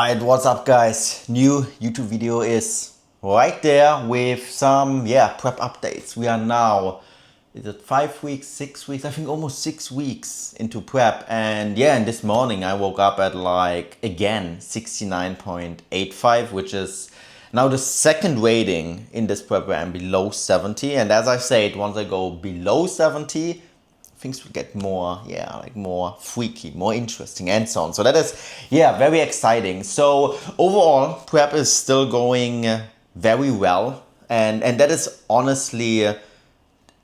Alright, what's up guys? New YouTube video is right there with some prep updates. We are now, is it 5 weeks, 6 weeks? I think almost 6 weeks into prep. And and this morning I woke up at again 69.85, which is now the second rating in this prep where I'm below 70. And as I said, once I go below 70, things will get more, more freaky, more interesting and so on. So that is, very exciting. So overall, prep is still going very well. And that is honestly a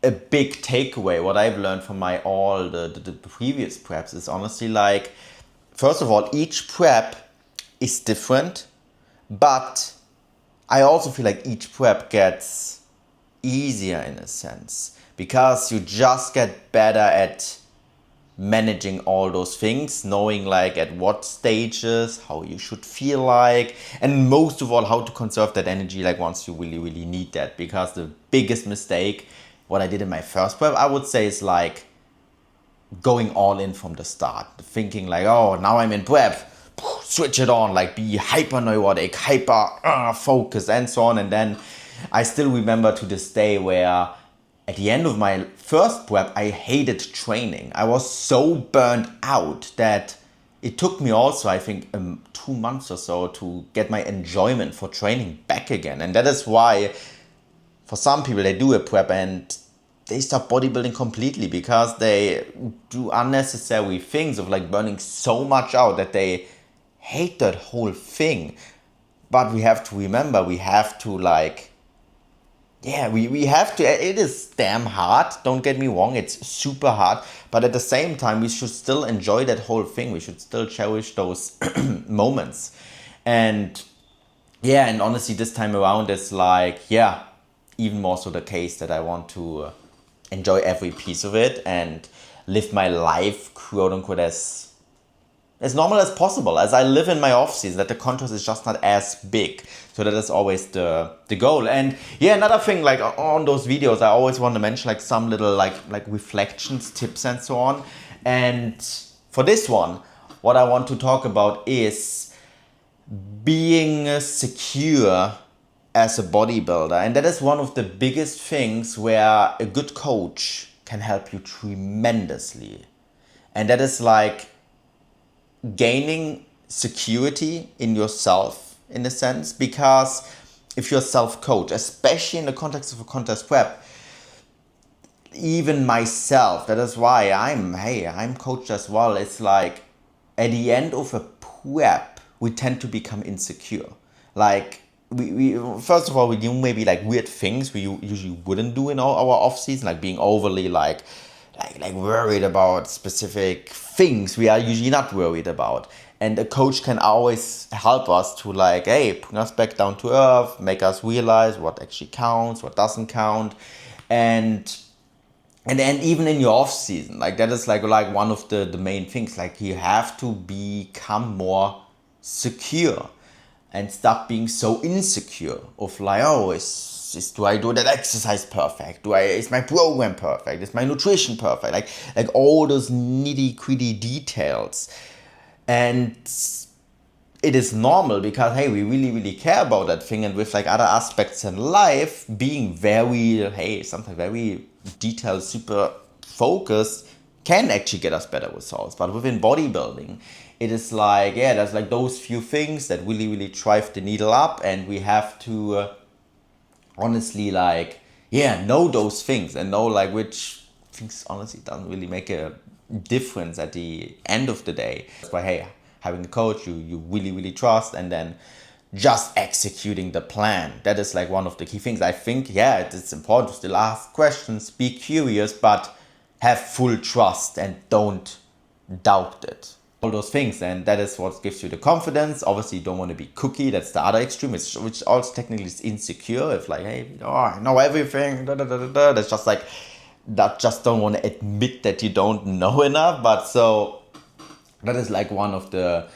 big takeaway. What I've learned from all the previous preps is honestly first of all, each prep is different, but I also feel like each prep gets easier in a sense, because you just get better at managing all those things, knowing at what stages, how you should feel and most of all, how to conserve that energy once you really need that. Because the biggest mistake, what I did in my first prep, I would say is going all in from the start, thinking oh, now I'm in prep, switch it on, be hyper neurotic, hyper focused and so on. And then I still remember to this day where at the end of my first prep, I hated training. I was so burnt out that it took me also, I think, 2 months or so to get my enjoyment for training back again. And that is why for some people, they do a prep and they stop bodybuilding completely because they do unnecessary things of burning so much out that they hate that whole thing. But we have to remember, we have to we have to, it is damn hard, don't get me wrong, it's super hard, but at the same time, we should still enjoy that whole thing. We should still cherish those moments. And and honestly, this time around, it's even more so the case that I want to enjoy every piece of it and live my life, quote unquote, as normal as possible, as I live in my off season, that the contrast is just not as big. So that is always the goal. And another thing, on those videos, I always want to mention some little reflections, tips and so on. And for this one, what I want to talk about is being secure as a bodybuilder. And that is one of the biggest things where a good coach can help you tremendously. And that is gaining security in yourself, in a sense, because if you're self-coach, especially in the context of a contest prep, even myself, that is why I'm coached as well. It's at the end of a prep, we tend to become insecure. We first of all, we do maybe weird things we usually wouldn't do in our off season, being overly worried about specific things we are usually not worried about. And a coach can always help us to bring us back down to earth, make us realize what actually counts, what doesn't count. And then even in your off season, that is one of the main things. You have to become more secure and stop being so insecure of do I do that exercise perfect? Is my program perfect? Is my nutrition perfect? All those nitty gritty details. And it is normal because, we really care about that thing. And with other aspects in life, being sometimes very detailed, super focused can actually get us better results. But within bodybuilding, it is there's those few things that really drive the needle up, and we have to honestly know those things and know which things honestly doesn't really make a difference at the end of the day. That's why having a coach you really trust, and then just executing the plan, that is one of the key things. I think it's important to still ask questions, be curious, but have full trust and don't doubt it. All those things, and that is what gives you the confidence. Obviously, you don't want to be cookie. That's the other extreme, which also technically is insecure. If I know everything, that's just that just don't want to admit that you don't know enough. But so that is one of the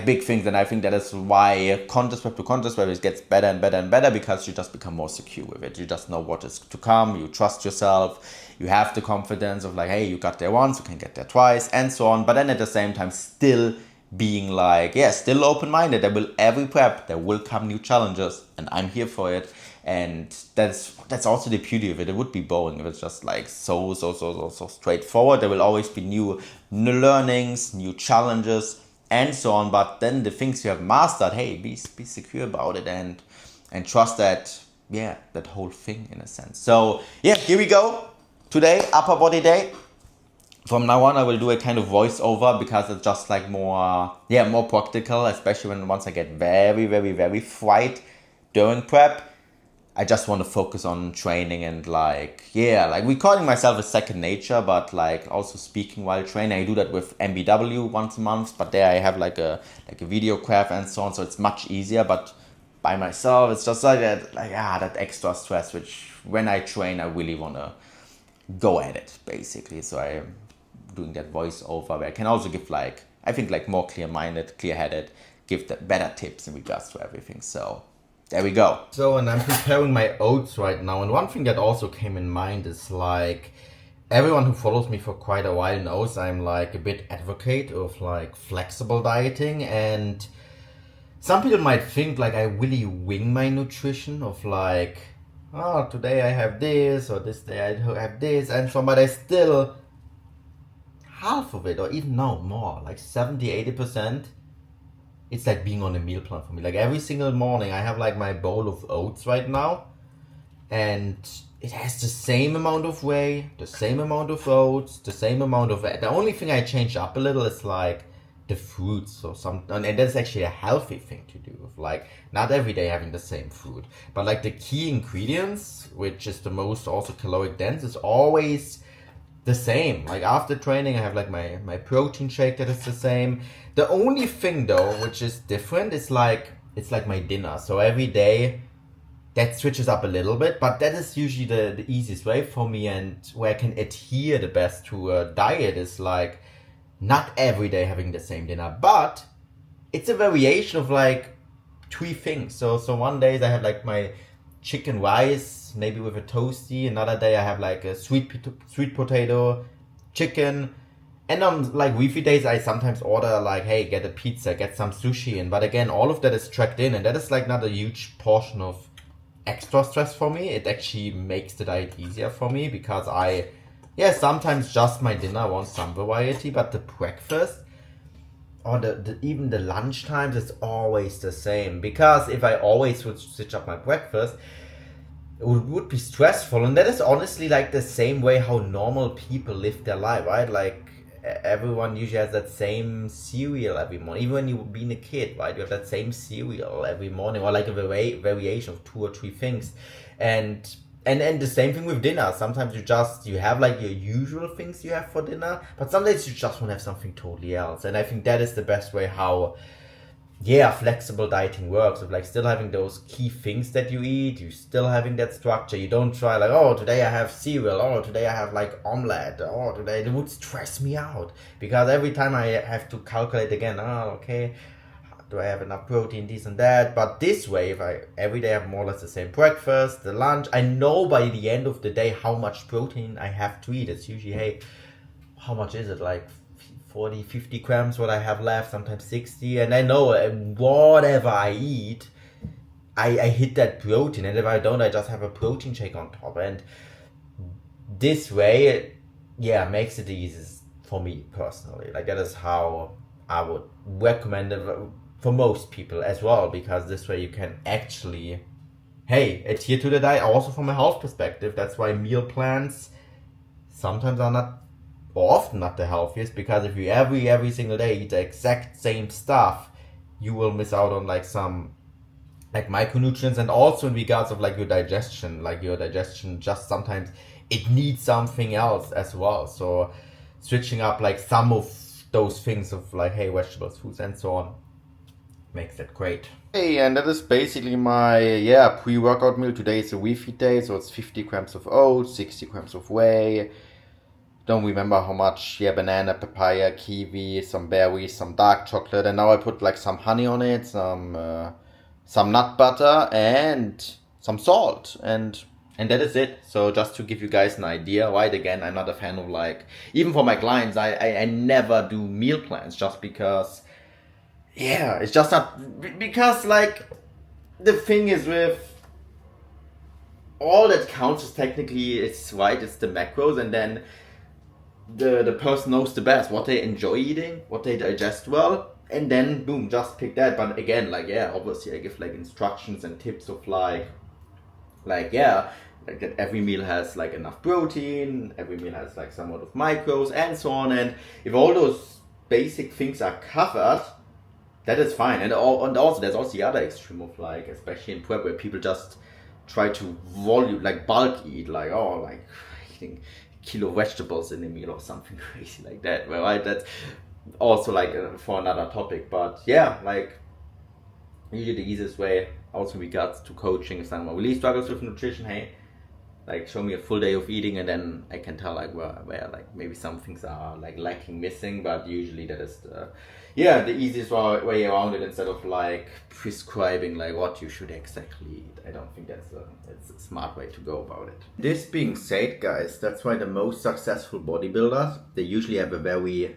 big things, and I think that is why contest prep to contest prep it gets better and better and better, because you just become more secure with it. You just know what is to come. You trust yourself. You have the confidence of you got there once, you can get there twice, and so on. But then at the same time, still being like, yeah, still open-minded. Every prep, there will come new challenges, and I'm here for it. And that's also the beauty of it. It would be boring if it's just like so straightforward. There will always be new learnings, new challenges, and so on. But then the things you have mastered, hey, be secure about it, and trust that, yeah, that whole thing in a sense. So yeah, here we go. Today, upper body day. From now on, I will do a kind of voiceover because it's just like more practical, especially once I get very fried during prep. I just want to focus on training and like recording myself is second nature, but like also speaking while training. I do that with MBW once a month, but there I have like a video craft and so on, so it's much easier. But by myself, it's just like that extra stress, which when I train, I really want to go at it basically. So I am doing that voiceover where I can also give more clear-minded, clear-headed, give the better tips in regards to everything. So there we go. So, and I'm preparing my oats right now. And one thing that also came in mind is like, everyone who follows me for quite a while knows I'm like a bit advocate of like flexible dieting. And some people might think like I really wing my nutrition of like, oh, today I have this, or this day I have this, and so on. But I still, half of it, or even no more, like 70-80%, it's like being on a meal plan for me. Like every single morning I have like my bowl of oats right now, and it has the same amount of whey, the same amount of oats, the same amount of, the only thing I change up a little is like the fruits or something. And that's actually a healthy thing to do, of like not every day having the same food, but like the key ingredients, which is the most also caloric dense, is always the same. Like after training I have like my protein shake that is the same. The only thing though which is different is like, it's like my dinner. So every day that switches up a little bit, but that is usually the easiest way for me, and where I can adhere the best to a diet is like not every day having the same dinner, but it's a variation of like 3 things. So one day I have like my chicken rice, maybe with a toasty. Another day I have like a sweet potato, chicken. And on like weekly days I sometimes order like, hey, get a pizza, get some sushi in. But again, all of that is tracked in, and that is like not a huge portion of extra stress for me. It actually makes the diet easier for me because sometimes just my dinner wants some variety, but the breakfast or even the lunch times is always the same. Because if I always would switch up my breakfast, it would be stressful. And that is honestly like the same way how normal people live their life, right? Like everyone usually has that same cereal every morning. Even when you've been a kid, right? You have that same cereal every morning, or like a variation of 2 or 3 things. And the same thing with dinner. Sometimes you have like your usual things you have for dinner, but some days you just want to have something totally else. And I think that is the best way how flexible dieting works, of like still having those key things that you eat, you still having that structure. You don't try like, oh, today I have cereal, oh, today I have like omelette, oh, today it would stress me out, because every time I have to calculate again, oh, okay, do I have enough protein, this and that. But this way, if I every day have more or less the same breakfast, the lunch, I know by the end of the day how much protein I have to eat. It's usually, hey, how much is it, like 40, 50 grams what I have left, sometimes 60, and I know whatever I eat, I hit that protein, and if I don't, I just have a protein shake on top. And this way, makes it easiest for me personally. Like that is how I would recommend it for most people as well, because this way you can actually, adhere to the diet also from a health perspective. That's why meal plans sometimes are not, or often not, the healthiest, because if you every single day eat the exact same stuff, you will miss out on like some like micronutrients, and also in regards of like your digestion just sometimes it needs something else as well. So switching up like some of those things of like, vegetables, fruits, and so on makes that great. Hey, and that is basically my pre-workout meal. Today is a refeed day, so it's 50 grams of oats, 60 grams of whey. Don't remember how much. Banana, papaya, kiwi, some berries, some dark chocolate, and now I put like some honey on it, some nut butter, and some salt, and that is it. So just to give you guys an idea, right? Again, I'm not a fan of like, even for my clients, I never do meal plans, just because yeah, it's just not, because like the thing is with all that counts is technically, it's right, it's the macros, and then the person knows the best what they enjoy eating, what they digest well, and then boom, just pick that. But again, like yeah, obviously I give like instructions and tips of like yeah, like that every meal has like enough protein, every meal has like somewhat of micros and so on. And if all those basic things are covered, that is fine. And also there's also the other extreme of like, especially in prep, where people just try to volume, like bulk eat, like oh, like eating kilo vegetables in a meal or something crazy like that. Well, right, that's also like for another topic. But yeah, like usually the easiest way, also in regards to coaching, is someone really struggles with nutrition. Hey, like show me a full day of eating, and then I can tell like where like maybe some things are like lacking, missing. But usually that is the easiest way around it, instead of like prescribing like what you should exactly eat. I don't think that's a smart way to go about it. This being said, guys, that's why the most successful bodybuilders, they usually have a very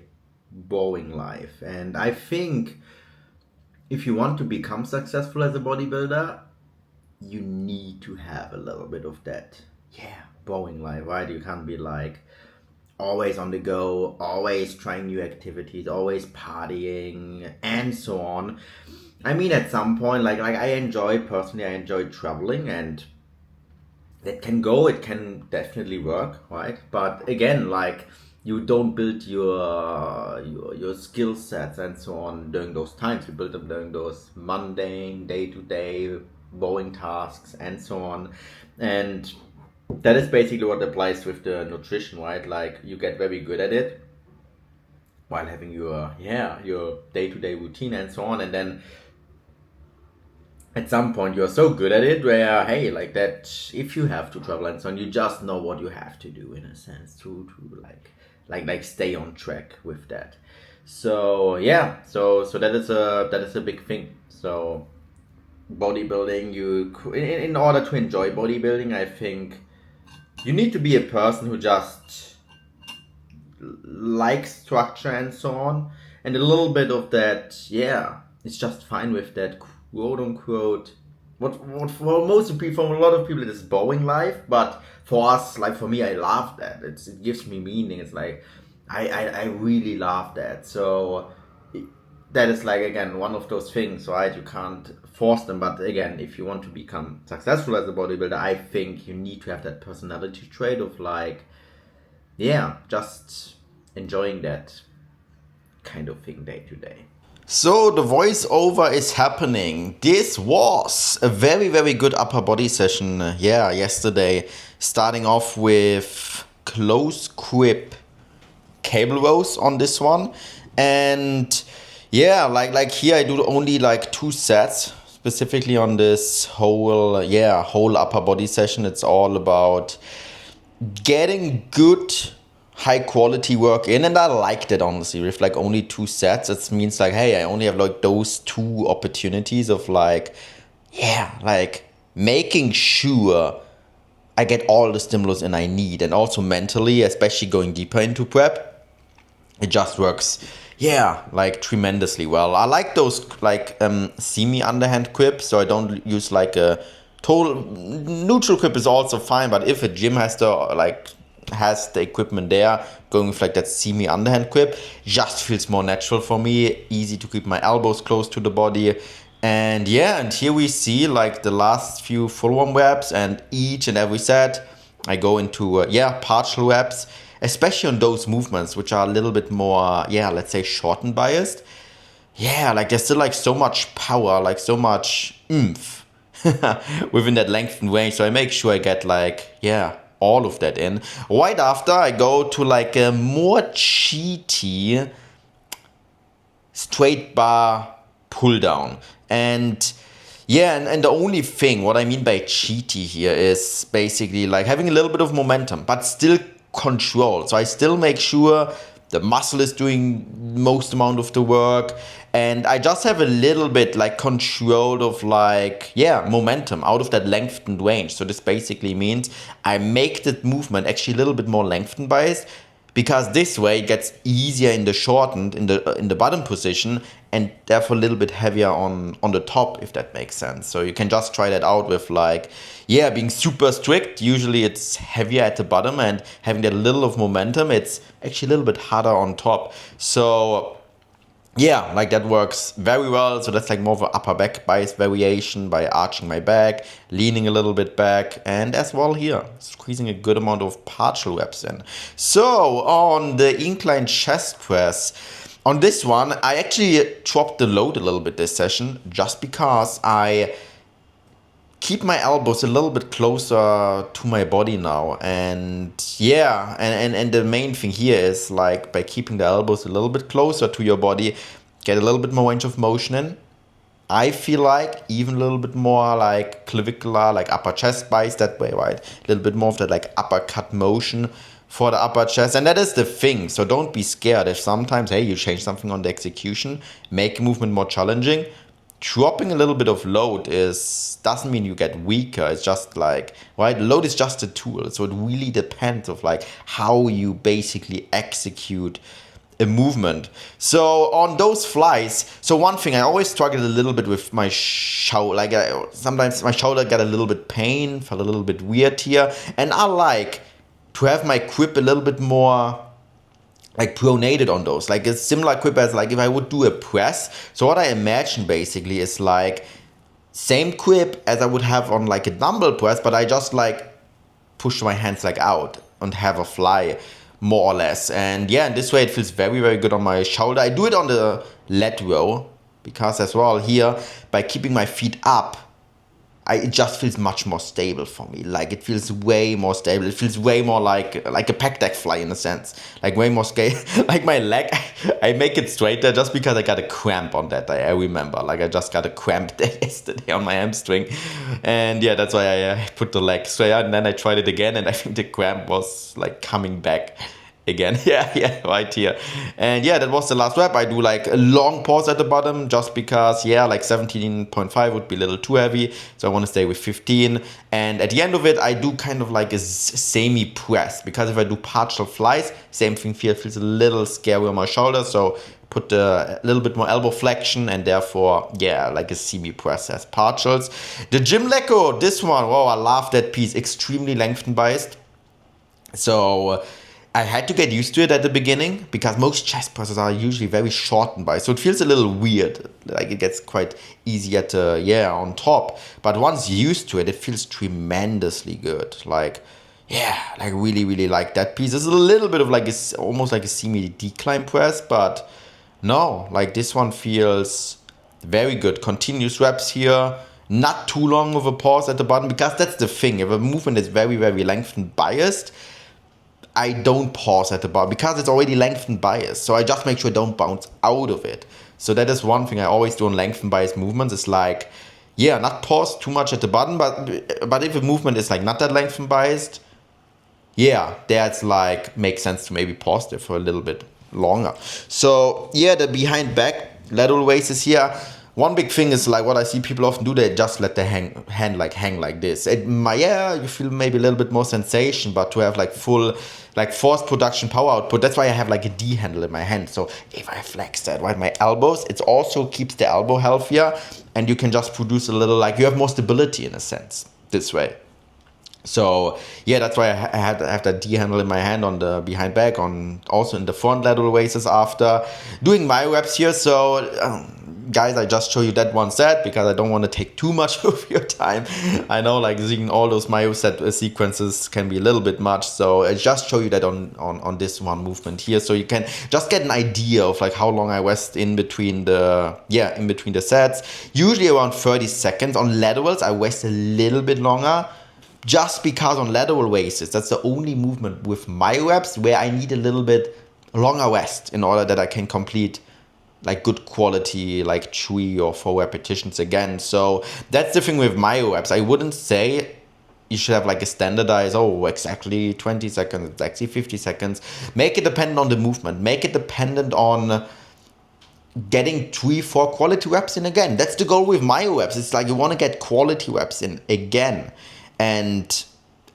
boring life. And I think if you want to become successful as a bodybuilder, you need to have a little bit of that, boring life, right? You can't be like always on the go, always trying new activities, always partying, and so on. I mean, at some point, like I enjoy traveling, and it can definitely work, right? But again, like you don't build your skill sets and so on during those times. You build them during those mundane, day-to-day, boring tasks and so on. And that is basically what applies with the nutrition, right? Like you get very good at it while having your day-to-day routine and so on, and then at some point you're so good at it where, hey, like that, if you have to travel and so on, you just know what you have to do, in a sense, to like stay on track with that. So yeah, so that is a big thing. So bodybuilding, in order to enjoy bodybuilding, I think you need to be a person who just likes structure and so on, and a little bit of that, it's just fine with that quote unquote, what for most people, for a lot of people, it is boring life, but for us, like for me, I love that. It gives me meaning. It's like I really love that. So that is like, again, one of those things, right? You can't force them, but again, if you want to become successful as a bodybuilder, I think you need to have that personality trait of like, just enjoying that kind of thing day to day. So the voiceover is happening. This was a very, very good upper body session, yesterday. Starting off with close grip cable rows on this one. And like here I do only like 2 sets, specifically on this whole upper body session. It's all about getting good high quality work in, and I like that, honestly. With like only 2 sets, it means like, hey, I only have like those 2 opportunities of like making sure I get all the stimulus in I need. And also mentally, especially going deeper into prep, it just works like tremendously well. I like those like semi underhand grips, so I don't use like a total neutral grip. Is also fine, but if a gym has the equipment there, going with like that semi underhand grip just feels more natural for me. Easy to keep my elbows close to the body. And here we see like the last few full arm reps, and each and every set I go into partial reps, especially on those movements which are a little bit more let's say shortened biased. Like there's still like so much power, like so much oomph within that lengthened range. So I make sure I get like all of that in. Right after, I go to like a more cheaty straight bar pull down. And and the only thing, what I mean by cheaty here, is basically like having a little bit of momentum, but still control. So I still make sure the muscle is doing most amount of the work, and I just have a little bit like control of like momentum out of that lengthened range. So this basically means I make the movement actually a little bit more lengthened biased, because this way it gets easier in the shortened, in the bottom position, and therefore a little bit heavier on the top, if that makes sense. So you can just try that out with like, yeah, being super strict. Usually it's heavier at the bottom, and having that little of momentum, it's actually a little bit harder on top. So yeah, like that works very well. So that's like more of an upper back bias variation by arching my back, leaning a little bit back, and as well here, squeezing a good amount of partial reps in. So on the incline chest press, on this one, I actually dropped the load a little bit this session just because I keep my elbows a little bit closer to my body now. And yeah, and the main thing here is like by keeping the elbows a little bit closer to your body, get a little bit more range of motion in. I feel like even a little bit more like clavicular, like upper chest bias that way, right? A little bit more of that like uppercut motion for the upper chest. And that is the thing. So don't be scared if sometimes, hey, you change something on the execution, make a movement more challenging. Dropping a little bit of load doesn't mean you get weaker. It's just like, right, load is just a tool. So it really depends of like how you basically execute a movement. So on those flies, so one thing I always struggled a little bit with my shoulder, like sometimes my shoulder got a little bit pain, felt a little bit weird here, and I like to have my grip a little bit more like pronated on those, like a similar grip as like if I would do a press. So what I imagine basically is like same grip as I would have on like a dumbbell press, but I just like push my hands like out and have a fly more or less. And yeah, in this way it feels very, very good on my shoulder. I do it on the lat row because as well here, by keeping my feet up, it just feels much more stable for me. Like it feels way more stable. It feels way more like a pec deck fly in a sense. Like way more scale. Like my leg, I make it straighter just because I got a cramp on that day. I remember, like I just got a cramp yesterday on my hamstring, and yeah, that's why I put the leg straight out. And then I tried it again, and I think the cramp was like coming back again. Yeah, right here. And yeah, that was the last rep. I do like a long pause at the bottom just because, yeah, like 17.5 would be a little too heavy. So I want to stay with 15. And at the end of it, I do kind of like a semi press, because if I do partial flies, same thing feels a little scary on my shoulder. So put a little bit more elbow flexion, and therefore, yeah, like a semi press as partials. The Gym Lecco, this one, wow, I love that piece. Extremely lengthened biased. So I had to get used to it at the beginning because most chest presses are usually very shortened by, so it feels a little weird. Like it gets quite easy on top. But once used to it, it feels tremendously good. Like, yeah, like really, really like that piece. It's a little bit of like almost like a semi-decline press, but no, like this one feels very good. Continuous reps here. Not too long of a pause at the bottom, because that's the thing. If a movement is very, very lengthened biased, I don't pause at the bottom because it's already lengthened bias. So I just make sure I don't bounce out of it. So that is one thing I always do on lengthened bias movements. It's like, yeah, not pause too much at the bottom, but if a movement is like not that lengthened biased, yeah, that's like makes sense to maybe pause there for a little bit longer. So yeah, the behind back lateral raises here. One big thing is like what I see people often do, they just let the hand hang like this. You feel maybe a little bit more sensation, but to have like full like force production power output, that's why I have like a D handle in my hand. So if I flex that, right, my elbows, it also keeps the elbow healthier, and you can just produce a little, like you have more stability in a sense this way. So yeah, that's why I have that D handle in my hand on the behind back, on also in the front lateral raises after doing my reps here. So guys, I just show you that one set because I don't want to take too much of your time. I know like seeing all those myo set sequences can be a little bit much, so I just show you that on this one movement here, so you can just get an idea of like how long I rest in between the sets. Usually around 30 seconds. On laterals I rest a little bit longer, just because on lateral raises, that's the only movement with my reps where I need a little bit longer rest in order that I can complete like good quality, like 3 or 4 repetitions again. So that's the thing with my reps. I wouldn't say you should have like a standardized, exactly 20 seconds, exactly 50 seconds. Make it dependent on the movement. Make it dependent on getting 3-4 quality reps in again. That's the goal with my reps. It's like you want to get quality reps in again. And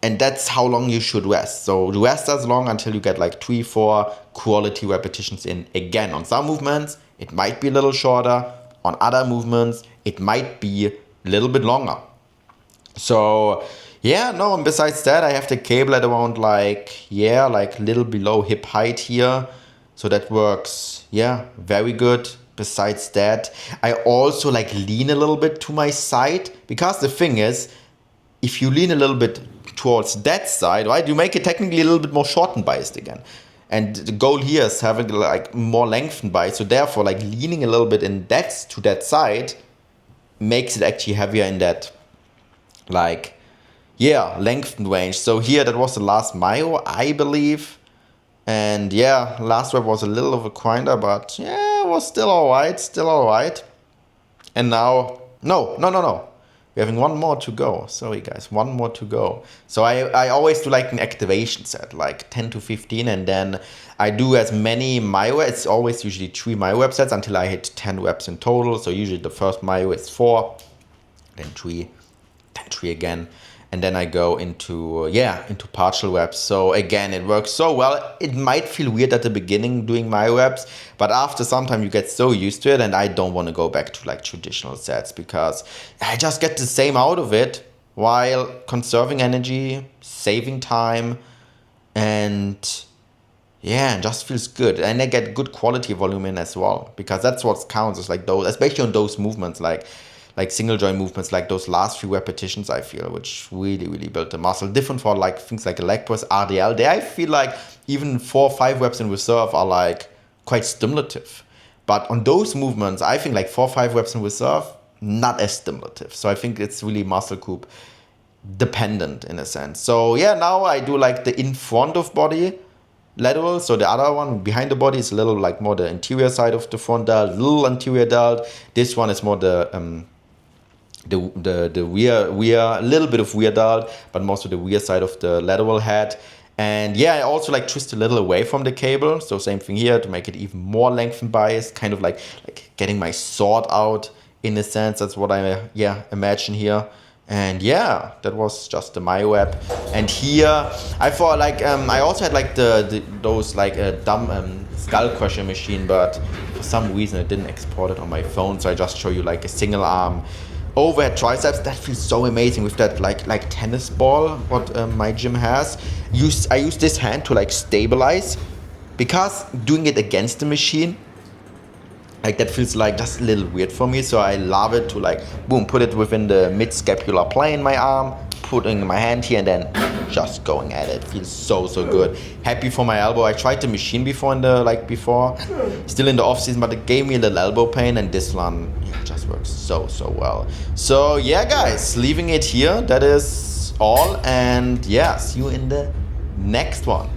that's how long you should rest. So rest as long until you get like 3-4 quality repetitions in again. On some movements, it might be a little shorter. On other movements, it might be a little bit longer. So yeah, no, and besides that, I have the cable at around like little below hip height here. So that works, yeah, very good. Besides that, I also like lean a little bit to my side, because the thing is, if you lean a little bit towards that side, right, you make it technically a little bit more shortened biased again. And the goal here is having like more lengthened bias. So therefore, like leaning a little bit in that to that side makes it actually heavier in that like, yeah, lengthened range. So here, that was the last myo, I believe. And yeah, last rep was a little of a grinder, but yeah, it was still alright. And now, no. We're having one more to go. Sorry guys, one more to go. So I always do like an activation set, like 10 to 15, and then I do as many myo. It's always usually 3 myo rep sets until I hit 10 reps in total. So usually the first myo is 4, then 3, then 3 again. And then I go into partial reps. So again, it works so well. It might feel weird at the beginning doing myo reps, but after some time you get so used to it, and I don't want to go back to like traditional sets because I just get the same out of it while conserving energy, saving time, and yeah, it just feels good. And I get good quality volume in as well, because that's what counts. Is like those, especially on those movements, like single joint movements, like those last few repetitions, I feel, which really build the muscle. Different for like things like a leg press, RDL. There I feel like even 4 or 5 reps in reserve are like quite stimulative. But on those movements, I think like 4 or 5 reps in reserve, not as stimulative. So I think it's really muscle group dependent in a sense. So yeah, now I do like the in front of body lateral. So the other one behind the body is a little like more the interior side of the front delt, little anterior delt. This one is more the rear, a little bit of rear delt, but most of the rear side of the lateral head. And yeah, I also like twist a little away from the cable. So same thing here to make it even more lengthened bias, kind of like getting my sword out in a sense. That's what I imagine here. And yeah, that was just the myo app. And here I thought like I also had like those like a dumb skull crusher machine, but for some reason I didn't export it on my phone. So I just show you like a single arm overhead triceps. That feels so amazing with that like tennis ball what my gym has. I use this hand to like stabilize, because doing it against the machine, like that feels like just a little weird for me. So I love it to like boom, put it within the mid-scapular plane, my arm, putting my hand here, and then just going at it. Feels so good. Happy for my elbow. I tried the machine before still in the off season, but it gave me a little elbow pain, and this one just works so well. So yeah guys, leaving it here. That is all, and yeah, see you in the next one.